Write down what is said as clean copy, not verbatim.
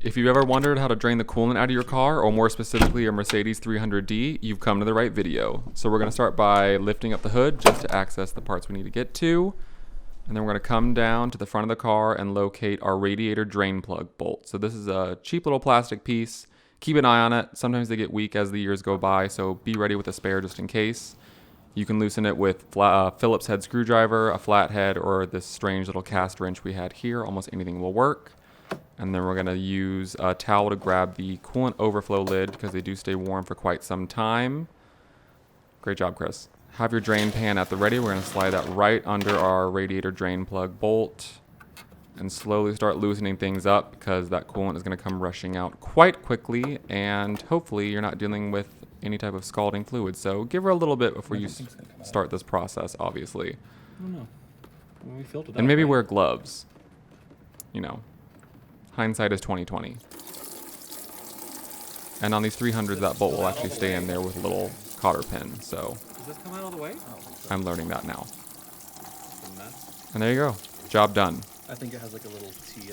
If you've ever wondered how to drain the coolant out of your car, or more specifically your Mercedes 300D, you've come to the right video. So we're going to start by lifting up the hood just to access the parts we need to get to. And then we're going to come down to the front of the car and locate our radiator drain plug bolt. So this is a cheap little plastic piece. Keep an eye on it. Sometimes they get weak as the years go by, so be ready with a spare just in case. You can loosen it with Phillips head screwdriver, a flathead, or this strange little cast wrench we had here. Almost anything will work. And then we're going to use a towel to grab the coolant overflow lid because they do stay warm for quite some time. Great job, Chris. Have your drain pan at the ready. We're going to slide that right under our radiator drain plug bolt and slowly start loosening things up because that coolant is going to come rushing out quite quickly, and hopefully you're not dealing with any type of scalding fluid. So give her a little bit before you start this process, obviously. I don't know. When we filtered that, And maybe right? wear gloves. You know, hindsight is 20/20. And on these 300s, that bolt will actually stay in there with a little cotter pin. So Does this come out all the way? I'm learning that now. It's a mess. And there you go. Job done. I think it has like a little T at